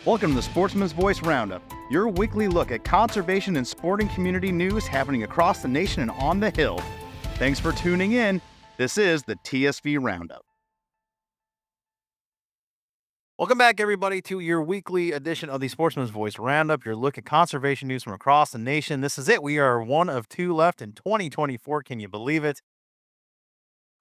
Welcome to the Sportsman's Voice Roundup, your weekly look at conservation and sporting community news happening across the nation and on the Hill. Thanks for tuning in. This is the TSV Roundup. Welcome back, everybody, to your weekly edition of the Sportsman's Voice Roundup, your look at conservation news from across the nation. This is it. We are one of two left in 2024. Can you believe it?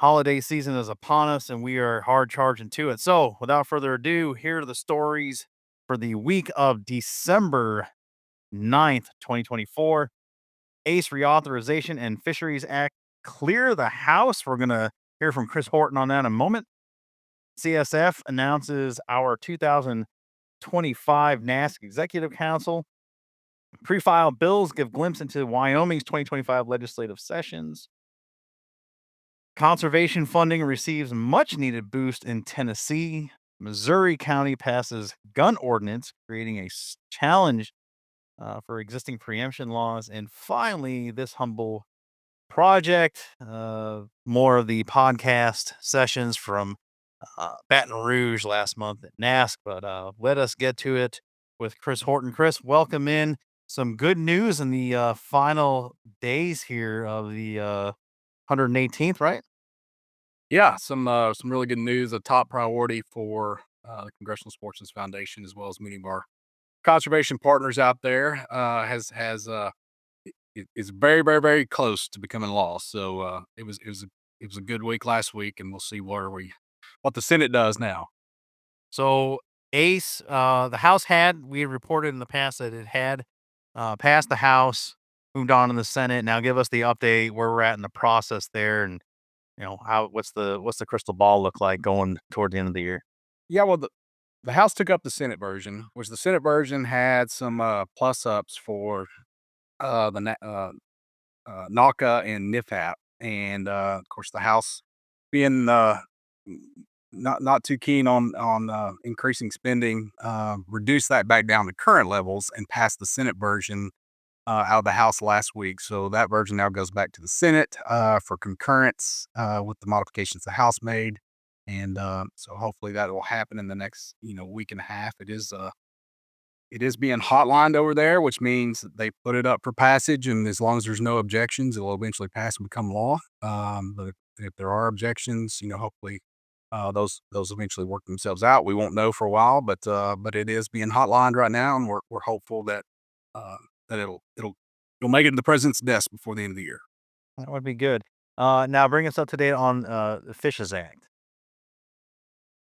Holiday season is upon us, and we are hard charging to it. So, without further ado, here are the stories for the week of December 9th, 2024. ACE Reauthorization and Fisheries Act clear the House. We're going to hear from Chris Horton on that in a moment. CSF announces our 2025 NASC Executive Council. Pre-filed bills give glimpse into Wyoming's 2025 legislative sessions. Conservation funding receives much needed boost in Tennessee. Missouri County passes gun ordinance, creating a challenge for existing preemption laws. And finally, this humble project, more of the podcast sessions from Baton Rouge last month at NASC. But let us get to it with Chris Horton. Chris, welcome in. Some good news in the final days here of the 118th, right? Yeah, some really good news. A top priority for the Congressional Sportsmen's Foundation, as well as many of our conservation partners out there, is very, very, very close to becoming law. So it was a good week last week, and we'll see what the Senate does now. So ACE, the House we had reported in the past that it had passed the House, moved on in the Senate. Now give us the update where we're at in the process there, and what's the crystal ball look like going toward the end of the year. Yeah, well, the House took up the Senate version, which the Senate version had some plus ups for NACA and NIFAP, and of course the House being not too keen on increasing spending, reduced that back down to current levels and passed the Senate version out of the House last week. So that version now goes back to the Senate for concurrence with the modifications the House made, and so hopefully that will happen in the next week and a half. It is being hotlined over there, which means they put it up for passage, and as long as there's no objections, it will eventually pass and become law. But if there are objections, hopefully those eventually work themselves out. We won't know for a while, but it is being hotlined right now, and we're hopeful that that it'll make it to the president's desk before the end of the year. That would be good. Now bring us up to date on the Fishes Act.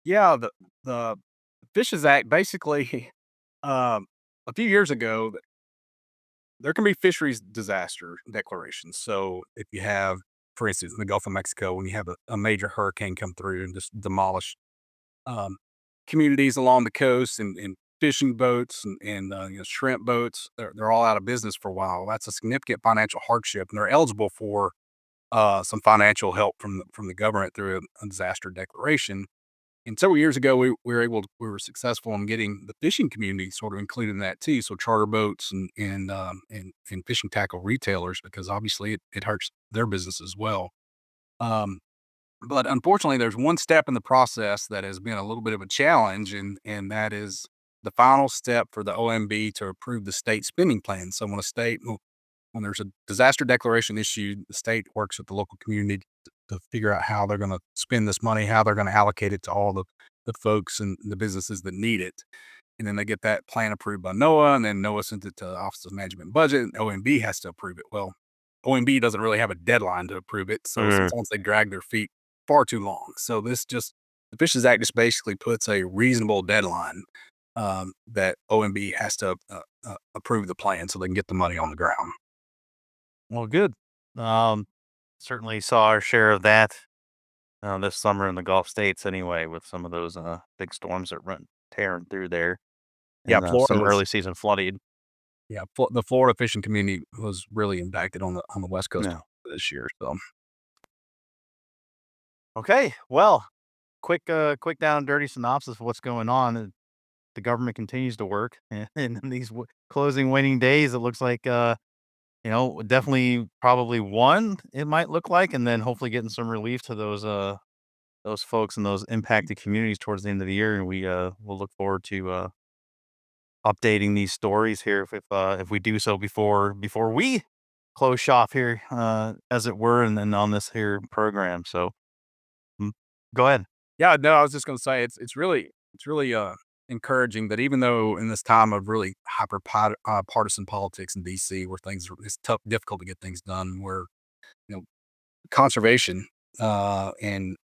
Yeah, the Fishes Act basically a few years ago, there can be fisheries disaster declarations. So if you have, for instance, in the Gulf of Mexico, when you have a major hurricane come through and just demolish um, communities along the coast and fishing boats and shrimp boats, they're all out of business for a while. That's a significant financial hardship, and they're eligible for some financial help from the government through a disaster declaration. And several years ago, we were successful in getting the fishing community sort of included in that too. So charter boats and fishing tackle retailers, because obviously it hurts their business as well. Um, but unfortunately, there's one step in the process that has been a little bit of a challenge, and that is the final step for the OMB to approve the state spending plan. So when there's a disaster declaration issued, the state works with the local community to figure out how they're going to spend this money, how they're going to allocate it to all the folks and the businesses that need it. And then they get that plan approved by NOAA, and then NOAA sends it to the Office of Management and Budget, and OMB has to approve it. Well, OMB doesn't really have a deadline to approve it, so sometimes they drag their feet far too long. So the Fishes Act just basically puts a reasonable deadline that OMB has to approve the plan so they can get the money on the ground. Well, good. Um, Certainly saw our share of that this summer in the Gulf states anyway, with some of those big storms that run tearing through there Yeah, and Florida some was early season flooding. Yeah, the Florida fishing community was really impacted on the West Coast Yeah. this year, so Okay. Well, quick down and dirty synopsis of what's going on. The government continues to work, and in these closing waning days, it looks like definitely probably one. It might look like, and then hopefully getting some relief to those folks and those impacted communities towards the end of the year, and we'll look forward to updating these stories here if we do so before we close shop here, as it were, and then on this here program. So mm, go ahead. Yeah, no, I was just gonna say it's really encouraging that even though in this time of really partisan politics in DC where things are it's tough difficult to get things done, where, you know, conservation, and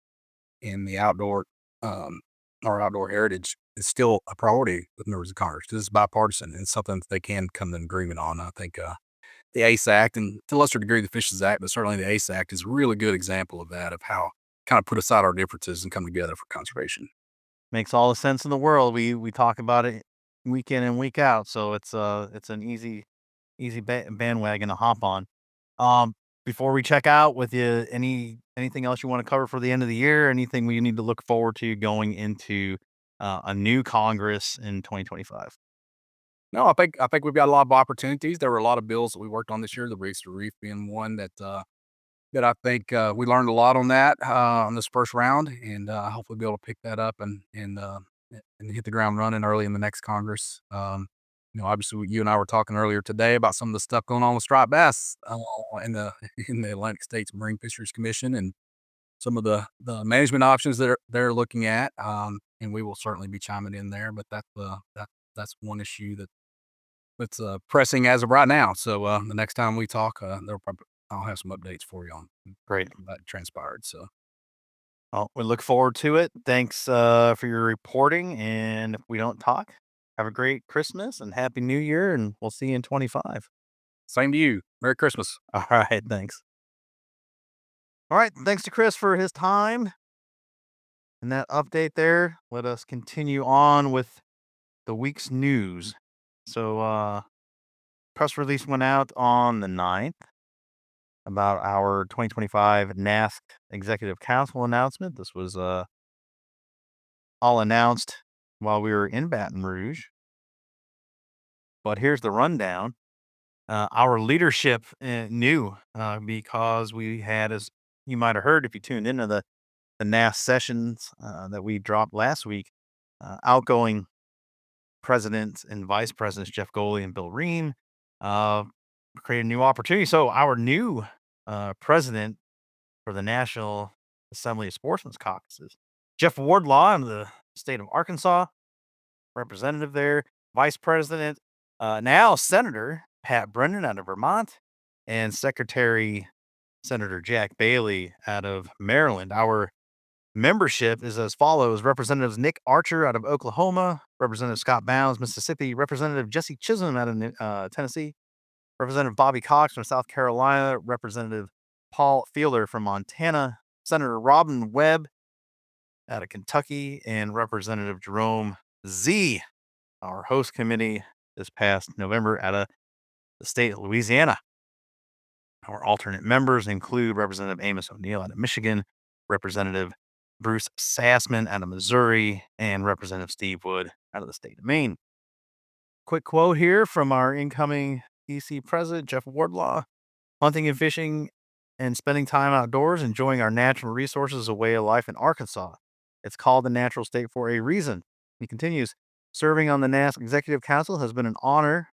the outdoor, um, our outdoor heritage is still a priority with members of Congress. This is bipartisan, and it's something that they can come to an agreement on. I think, the ACE Act, and to a lesser degree, the FISHES Act, but certainly the ACE Act is a really good example of that, of how kind of put aside our differences and come together for conservation. Makes all the sense in the world. We talk about it week in and week out, so it's an easy bandwagon to hop on. Um, Before we check out with you, anything else you want to cover for the end of the year? Anything we need to look forward to going into a new Congress in 2025? No, I think we've got a lot of opportunities. There were a lot of bills that we worked on this year, the Race to Reef being one that I think, we learned a lot on that, on this first round, and, hopefully be able to pick that up and hit the ground running early in the next Congress. Obviously, you and I were talking earlier today about some of the stuff going on with striped bass, in the in the Atlantic States Marine Fisheries Commission, and some of the management options that they're looking at, and we will certainly be chiming in there. But that's one issue that's pressing as of right now. So the next time we talk, I'll have some updates for you on Great. that transpired. So Well, we look forward to it. Thanks for your reporting. And if we don't talk, have a great Christmas and Happy New Year, and we'll see you in 25. same to you. Merry Christmas. All right. Thanks. All right. Thanks to Chris for his time and that update there. Let us continue on with the week's news. So, press release went out on the 9th about our 2025 NASC Executive Council announcement. This was all announced while we were in Baton Rouge. But here's the rundown. Our leadership knew because we had, as you might have heard if you tuned into the NASC sessions that we dropped last week, outgoing presidents and vice presidents Jeff Goley and Bill Ream uh, created a new opportunity. So our new president for the National Assembly of Sportsmen's Caucuses, Jeff Wardlaw in the state of Arkansas, representative there, vice president, now Senator Pat Brennan out of Vermont, and Secretary Senator Jack Bailey out of Maryland. Our membership is as follows: Representatives Nick Archer out of Oklahoma, Representative Scott Bounds, Mississippi, Representative Jesse Chisholm out of Tennessee, Representative Bobby Cox from South Carolina, Representative Paul Fielder from Montana, Senator Robin Webb out of Kentucky, and Representative Jerome Z, our host committee this past November out of the state of Louisiana. Our alternate members include Representative Amos O'Neill out of Michigan, Representative Bruce Sassman out of Missouri, and Representative Steve Wood out of the state of Maine. Quick quote here from our incoming EC president, Jeff Wardlaw: hunting and fishing and spending time outdoors, enjoying our natural resources is a way of life in Arkansas. It's called the natural state for a reason. He continues, serving on the NASC Executive Council has been an honor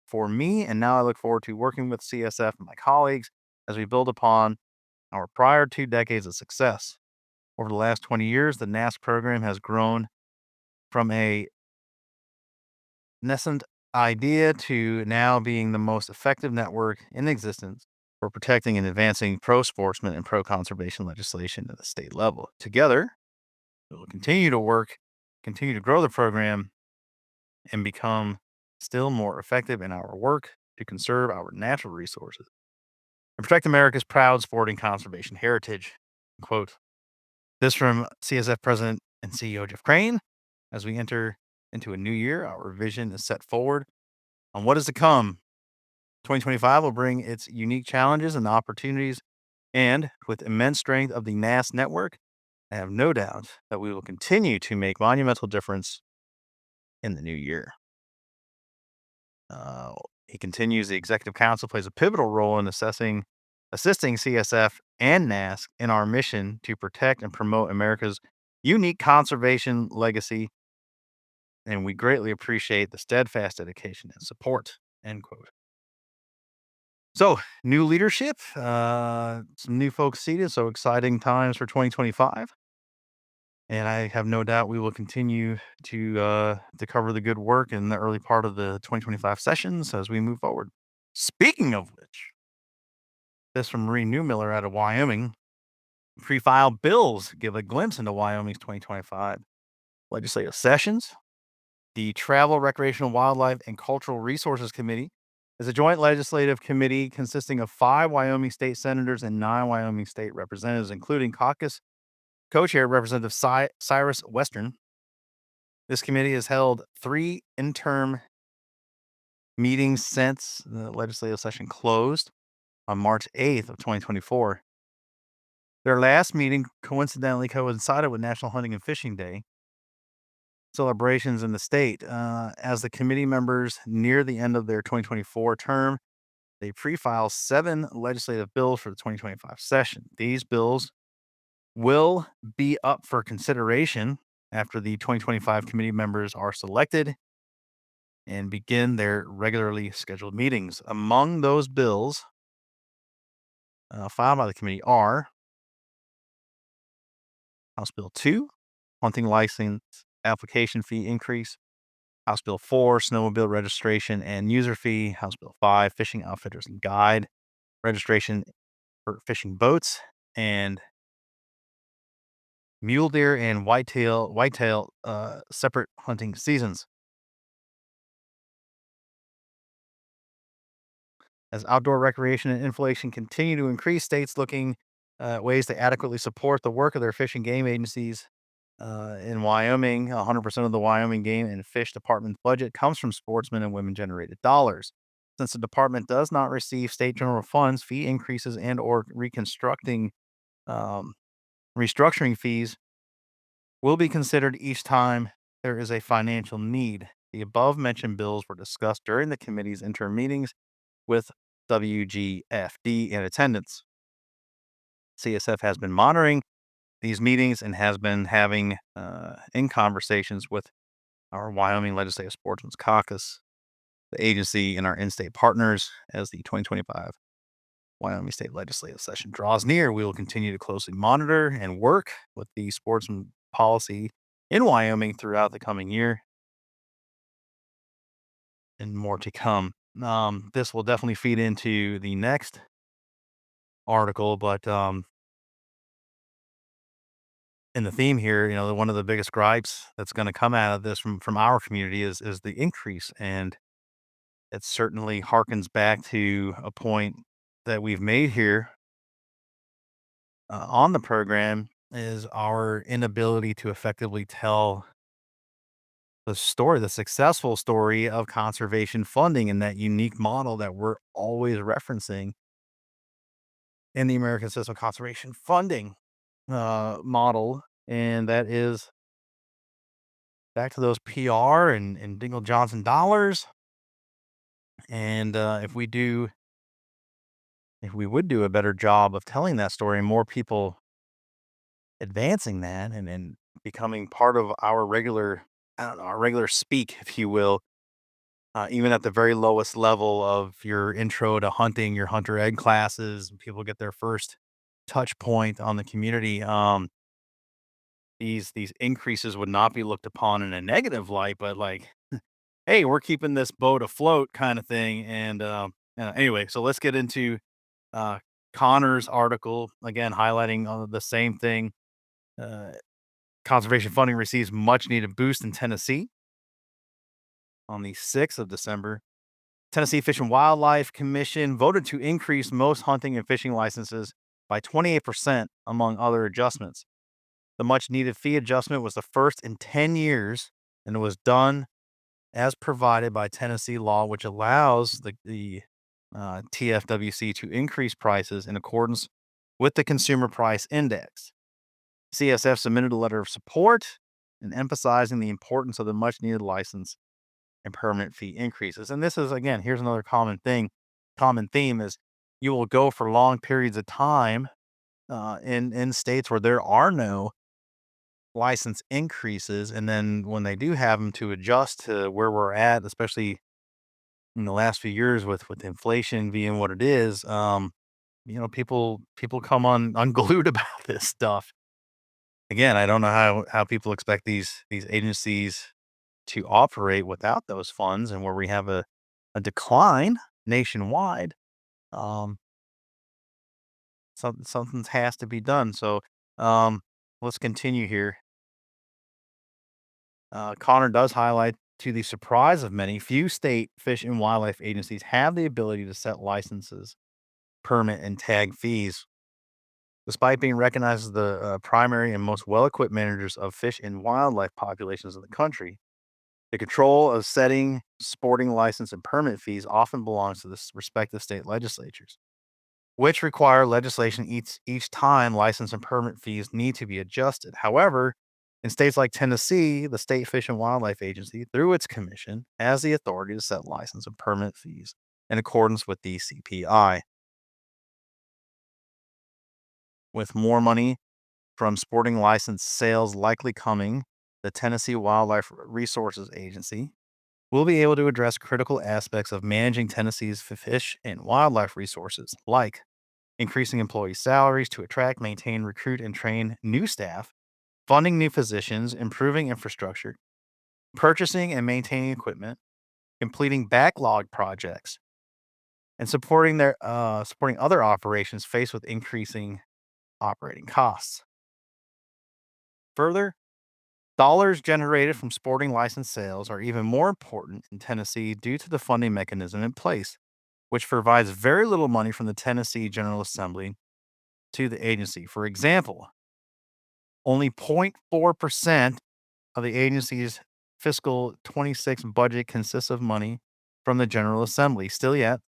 for me, and now I look forward to working with CSF and my colleagues as we build upon our prior 2 decades of success. Over the last 20 years, the NASC program has grown from a nascent idea to now being the most effective network in existence for protecting and advancing pro sportsmen and pro conservation legislation at the state level. Together, we will continue to work, continue to grow the program, and become still more effective in our work to conserve our natural resources and protect America's proud sporting conservation heritage. Quote. This from CSF President and CEO Jeff Crane. As we enter into a new year, our vision is set forward on what is to come. 2025 will bring its unique challenges and opportunities, and with immense strength of the NAS network, I have no doubt that we will continue to make monumental difference in the new year. Uh, he continues, the Executive Council plays a pivotal role in assisting CSF and NASC in our mission to protect and promote America's unique conservation legacy. and we greatly appreciate the steadfast dedication and support. End quote. So, new leadership, some new folks seated. So exciting times for 2025. And I have no doubt we will continue to cover the good work in the early part of the 2025 sessions as we move forward. Speaking of which, this from Marie Newmiller out of Wyoming. Pre-filed bills give a glimpse into Wyoming's 2025 legislative sessions. The Travel, Recreational, Wildlife, and Cultural Resources Committee is a joint legislative committee consisting of 5 Wyoming state senators and 9 Wyoming state representatives, including caucus co-chair Representative Cyrus Western. This committee has held 3 interim meetings since the legislative session closed on March 8th of 2024. Their last meeting coincidentally coincided with National Hunting and Fishing Day celebrations in the state. As the committee members near the end of their 2024 term, they pre-file 7 legislative bills for the 2025 session. These bills will be up for consideration after the 2025 committee members are selected and begin their regularly scheduled meetings. Among those bills filed by the committee are House Bill 2, hunting license application fee increase; House Bill 4, snowmobile registration and user fee; House Bill 5, fishing outfitters and guide registration for fishing boats; and mule deer and whitetail separate hunting seasons. As outdoor recreation and inflation continue to increase, states looking ways to adequately support the work of their fish and game agencies. In Wyoming, 100% of the Wyoming Game and Fish Department's budget comes from sportsmen and women-generated dollars. Since the department does not receive state general funds, fee increases and/or um, restructuring fees will be considered each time there is a financial need. The above mentioned bills were discussed during the committee's interim meetings with WGFD in attendance. CSF has been monitoring these meetings and has been having in conversations with our Wyoming Legislative Sportsmen's Caucus, the agency, and our in-state partners as the 2025 Wyoming State Legislative Session draws near. We will continue to closely monitor and work with the sportsman policy in Wyoming throughout the coming year and more to come. This will definitely feed into the next article, but in the theme here, one of the biggest gripes that's going to come out of this from our community is the increase, and it certainly harkens back to a point that we've made here on the program is our inability to effectively tell the successful story of conservation funding and that unique model that we're always referencing in the American System of Conservation Funding model, and that is back to those PR and Dingle Johnson dollars. And if we would do a better job of telling that story, and more people advancing that and becoming part of our regular, I don't know, our regular speak, if you will, even at the very lowest level of your intro to hunting, your hunter ed classes, when people get their first touch point on the community. These increases would not be looked upon in a negative light, but like, hey, we're keeping this boat afloat kind of thing. And anyway, so let's get into uh, Connor's article again, highlighting the same thing. Uh, Conservation funding receives much needed boost in Tennessee on the 6th of December. Tennessee Fish and Wildlife Commission voted to increase most hunting and fishing licenses by 28%, among other adjustments. The much needed fee adjustment was the first in 10 years, and it was done as provided by Tennessee law, which allows the TFWC to increase prices in accordance with the Consumer Price Index. CSF submitted a letter of support and emphasizing the importance of the much needed license and permanent fee increases. And this is, again, here's another common theme is you will go for long periods of time in states where there are no license increases, and then when they do have them, to adjust to where we're at, especially in the last few years with inflation being what it is. People come unglued about this stuff. Again, I don't know how people expect these agencies to operate without those funds, and where we have a decline nationwide. Um, something has to be done. So, um, let's continue here. Connor does highlight, to the surprise of many, few state fish and wildlife agencies have the ability to set licenses, permit, and tag fees. Despite being recognized as the primary and most well equipped managers of fish and wildlife populations in the country, the control of setting sporting license and permit fees often belongs to the respective state legislatures, which require legislation each time license and permit fees need to be adjusted. However, in states like Tennessee, the State Fish and Wildlife Agency, through its commission, has the authority to set license and permit fees in accordance with the CPI. With more money from sporting license sales likely coming, the Tennessee Wildlife Resources Agency will be able to address critical aspects of managing Tennessee's fish and wildlife resources, like increasing employee salaries to attract, maintain, recruit, and train new staff, funding new positions, improving infrastructure, purchasing and maintaining equipment, completing backlog projects, and supporting other operations faced with increasing operating costs. Further, dollars generated from sporting license sales are even more important in Tennessee due to the funding mechanism in place, which provides very little money from the Tennessee General Assembly to the agency. For example, only 0.4% of the agency's fiscal 26 budget consists of money from the General Assembly. Still yet,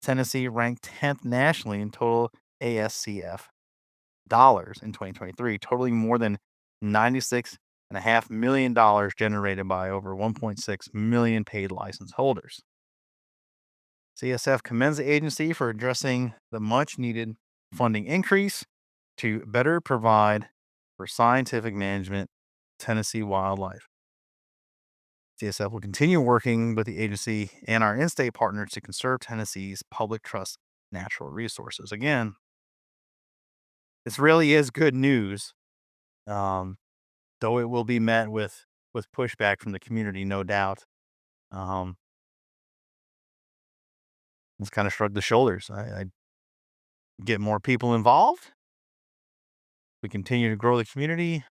Tennessee ranked 10th nationally in total ASCF dollars in 2023, totaling more than $96.5 million generated by over 1.6 million paid license holders. CSF commends the agency for addressing the much needed funding increase to better provide for scientific management of Tennessee wildlife. CSF will continue working with the agency and our in state partners to conserve Tennessee's public trust natural resources. Again, this really is good news, um, though it will be met with pushback from the community, no doubt. Um, let's kind of shrug the shoulders. I get more people involved. We continue to grow the community.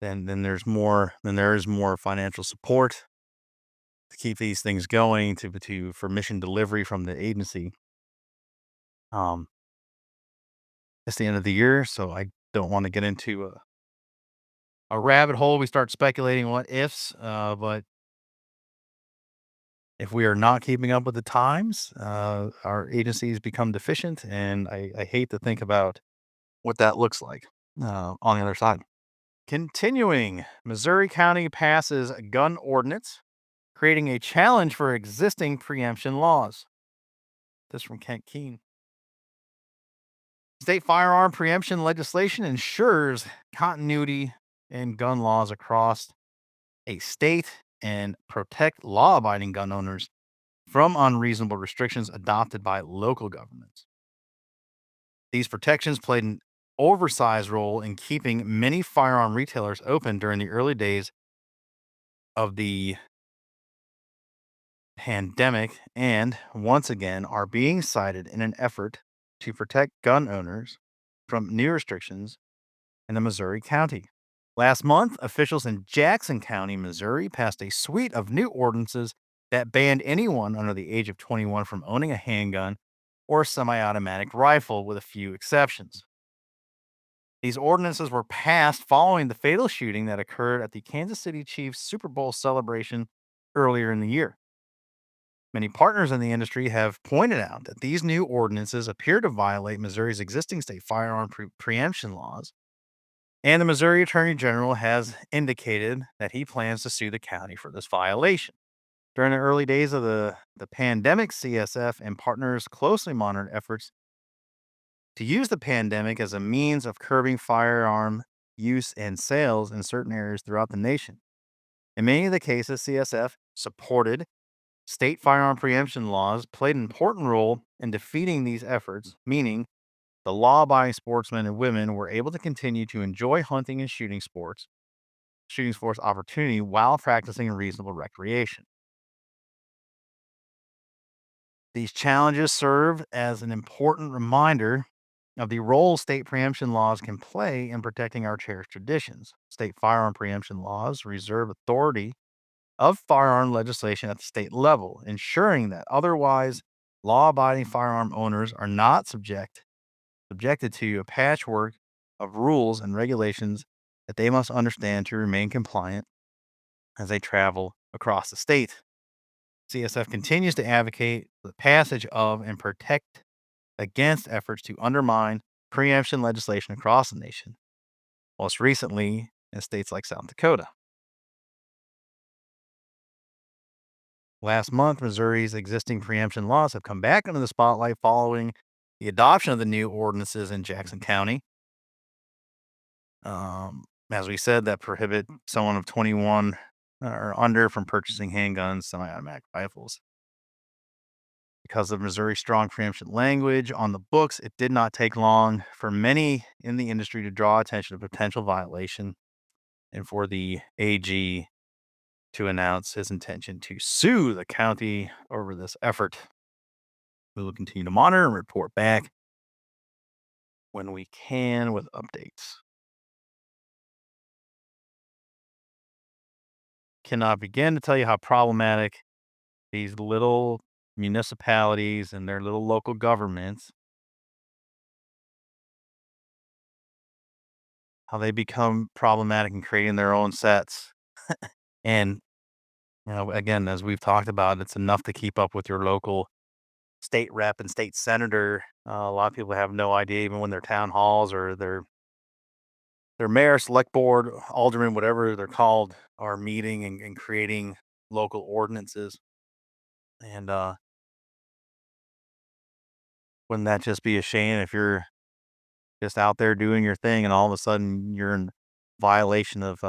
Then there is more financial support to keep these things going, to for mission delivery from the agency. Um, it's the end of the year, so I don't want to get into a rabbit hole. We start speculating what ifs, but if we are not keeping up with the times, our agencies become deficient, and I hate to think about what that looks like on the other side. Continuing, Missouri County passes a gun ordinance, creating a challenge for existing preemption laws. This from Kent Keene. State firearm preemption legislation ensures continuity in gun laws across a state and protect law abiding gun owners from unreasonable restrictions adopted by local governments. These protections played an oversized role in keeping many firearm retailers open during the early days of the pandemic, and once again are being cited in an effort to protect gun owners from new restrictions in the Missouri County. Last month, officials in Jackson County, Missouri, passed a suite of new ordinances that banned anyone under the age of 21 from owning a handgun or semi automatic rifle, with a few exceptions. These ordinances were passed following the fatal shooting that occurred at the Kansas City Chiefs Super Bowl celebration earlier in the year. Many partners in the industry have pointed out that these new ordinances appear to violate Missouri's existing state firearm preemption laws, and the Missouri Attorney General has indicated that he plans to sue the county for this violation. During the early days of the pandemic, CSF and partners closely monitored efforts to use the pandemic as a means of curbing firearm use, and sales in certain areas throughout the nation. In many of the cases, CSF supported state firearm preemption laws, played an important role in defeating these efforts, meaning the law abiding sportsmen and women were able to continue to enjoy hunting and shooting sports opportunity while practicing reasonable recreation. These challenges serve as an important reminder of the role state preemption laws can play in protecting our cherished traditions. State firearm preemption laws reserve authority of firearm legislation at the state level, ensuring that otherwise law abiding firearm owners are not subjected to a patchwork of rules and regulations that they must understand to remain compliant as they travel across the state. CSF continues to advocate the passage of and protect against efforts to undermine preemption legislation across the nation, most recently in states like South Dakota. Last month, Missouri's existing preemption laws have come back into the spotlight following the adoption of the new ordinances in Jackson County. As we said, that prohibit someone of 21 or under from purchasing handguns, semi automatic rifles. Because of Missouri's strong preemption language on the books, it did not take long for many in the industry to draw attention to potential violation and for the AG to announce his intention to sue the county over this effort. We will continue to monitor and report back when we can with updates. Cannot begin to tell you how problematic these little municipalities and their little local governments, how they become problematic in creating their own sets. And, again, as we've talked about, it's enough to keep up with your local state rep and state senator. A lot of people have no idea, even when their town halls or their mayor, select board, alderman, whatever they're called, are meeting and creating local ordinances. And wouldn't that just be a shame if you're just out there doing your thing and all of a sudden you're in violation of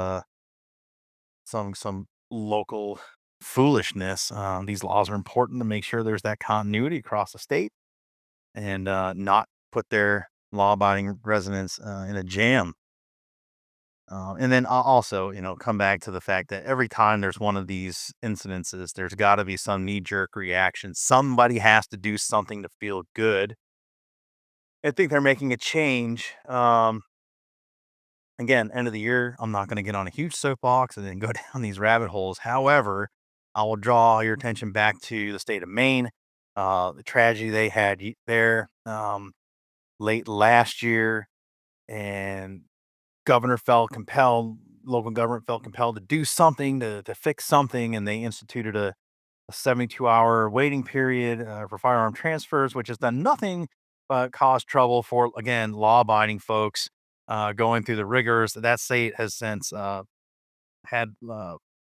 some local foolishness? These laws are important to make sure there's that continuity across the state and not put their law-abiding residents in a jam. And then also, come back to the fact that every time there's one of these incidences, there's got to be some knee-jerk reaction. Somebody has to do something to feel good. I think they're making a change. Again, end of the year, I'm not going to get on a huge soapbox and then go down these rabbit holes. However, I will draw your attention back to the state of Maine, the tragedy they had there late last year, and governor felt compelled, local government felt compelled to do something to fix something, and they instituted a 72-hour waiting period for firearm transfers, which has done nothing but cause trouble for, again, law abiding folks going through the rigors. That state has since had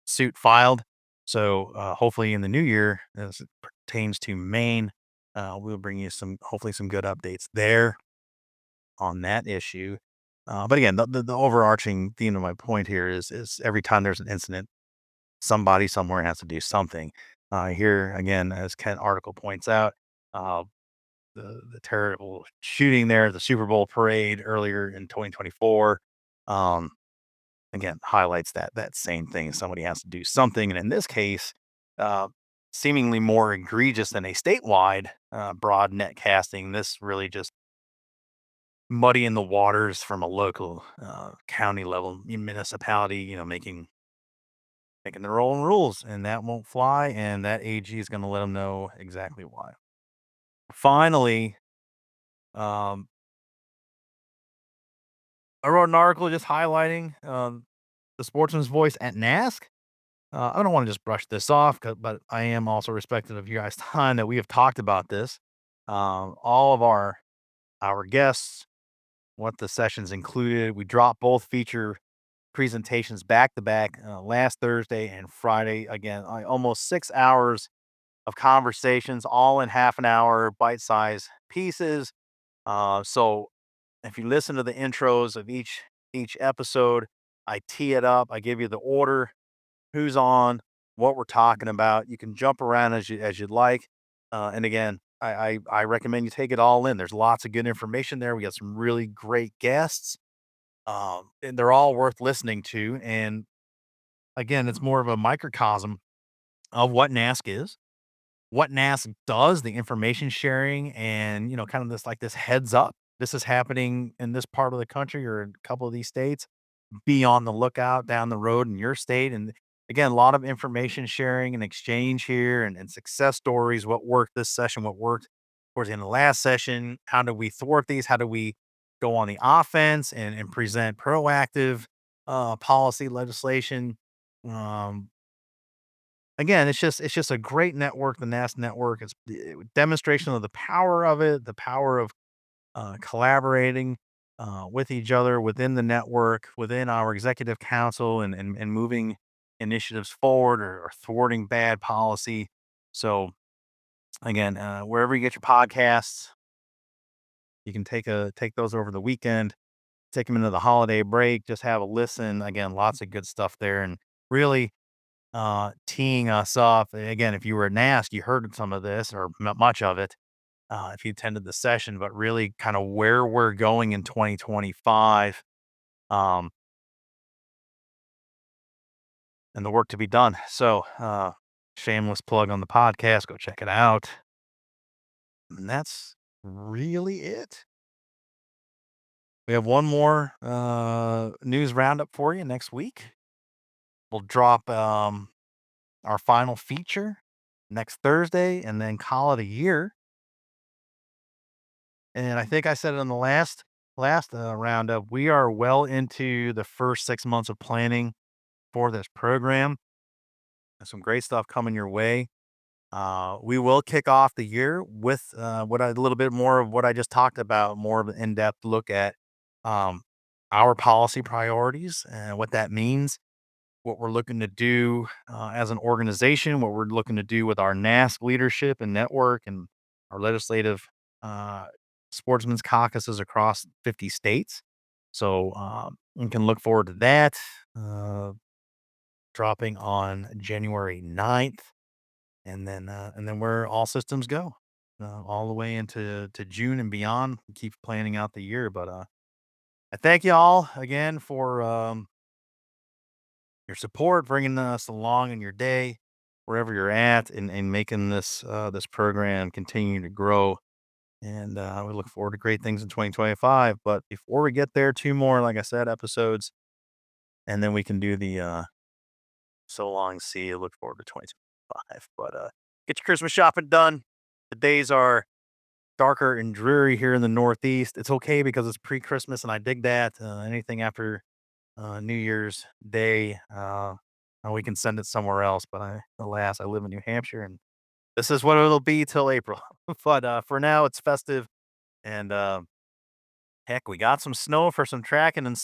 suit filed. So hopefully in the new year, as it pertains to Maine, we'll bring you hopefully some good updates there on that issue. But again, the overarching theme of my point here is every time there's an incident, somebody somewhere has to do something. Here again, as Ken article points out, uh, the terrible shooting there at the Super Bowl parade earlier in 2024, um, again highlights that same thing. Somebody has to do something, and in this case, uh, seemingly more egregious than a statewide broad net casting. This really just muddying the waters from a local county level municipality, making their own rules, and that won't fly, and that AG is gonna let them know exactly why. Finally, um, I wrote an article just highlighting, the sportsman's voice at NASC. I don't wanna just brush this off, but I am also respective of you guys' time that we have talked about this. All of our guests, what the sessions included. We dropped both feature presentations back to back last Thursday and Friday. Again, almost 6 hours of conversations, all in half an hour, bite sized pieces. So if you listen to the intros of each each episode. I tee it up. I give you the order, who's on, what we're talking about. You can jump around as you'd like. And again, I recommend you take it all in. There's lots of good information there. We got some really great guests, and they're all worth listening to. And again, it's more of a microcosm of what NASC is, what NASC does, the information sharing, and kind of this heads up. This is happening in this part of the country or in a couple of these states. Be on the lookout down the road in your state. And again, a lot of information sharing and exchange here and success stories. What worked this session? What worked towards the end of the last session? How do we thwart these? How do we go on the offense and present proactive policy legislation? Um, Again, it's just a great network, the NAS network. It's the demonstration of the power of it, the power of collaborating with each other within the network, within our executive council, and moving initiatives forward or thwarting bad policy. So again, wherever you get your podcasts, you can take those over the weekend, take them into the holiday break, just have a listen. Again, lots of good stuff there, and really teeing us up. Again, if you were at NASC, you heard some of this or much of it if you attended the session, but really kind of where we're going in 2025 um, and the work to be done. So, shameless plug on the podcast. Go check it out. And that's really it. We have one more news roundup for you next week. We'll drop our final feature next Thursday and then call it a year. And I think I said it in the last roundup. We are well into the first 6 months of planning for this program. There's some great stuff coming your way. We will kick off the year with a little bit more of what I just talked about, more of an in-depth look at um, our policy priorities and what that means, what we're looking to do as an organization, what we're looking to do with our NASC leadership and network and our legislative uh, sportsmen's caucuses across 50 states. So you can look forward to that dropping on January 9th, and then we're all systems go all the way into June and beyond. Keep planning out the year, but I thank you all again for your support, bringing us along in your day, wherever you're at, and making this program continue to grow. And we look forward to great things in 2025. But before we get there, two more, like I said, episodes, and then we can do the so long. See you. Look forward to 2025. But get your Christmas shopping done. The days are darker and dreary here in the Northeast. It's okay because it's pre-Christmas, and I dig that. Anything after New Year's Day, we can send it somewhere else. But alas, I live in New Hampshire, and this is what it'll be till April. But for now, it's festive, and heck, we got some snow for some tracking in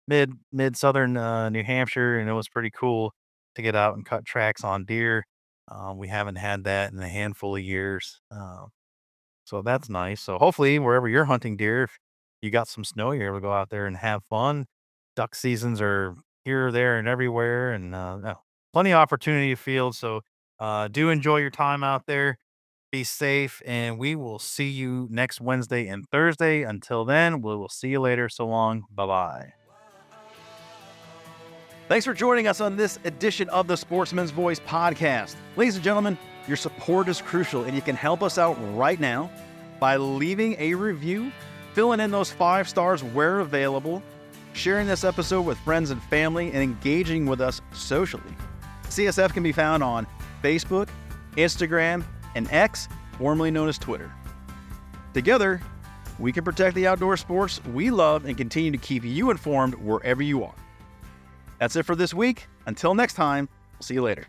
mid southern New Hampshire, and it was pretty cool to get out and cut tracks on deer. We haven't had that in a handful of years. So that's nice. So hopefully, wherever you're hunting deer, if you got some snow, you're able to go out there and have fun. Duck seasons are here, there, and everywhere, and plenty of opportunity to field. So do enjoy your time out there. Be safe, and we will see you next Wednesday and Thursday. Until then, we will see you later. So long. Bye bye. Thanks for joining us on this edition of the Sportsman's Voice podcast. Ladies and gentlemen, your support is crucial, and you can help us out right now by leaving a review, filling in those 5 stars where available, sharing this episode with friends and family, and engaging with us socially. CSF can be found on Facebook, Instagram, and X, formerly known as Twitter. Together, we can protect the outdoor sports we love and continue to keep you informed wherever you are. That's it for this week. Until next time, we'll see you later.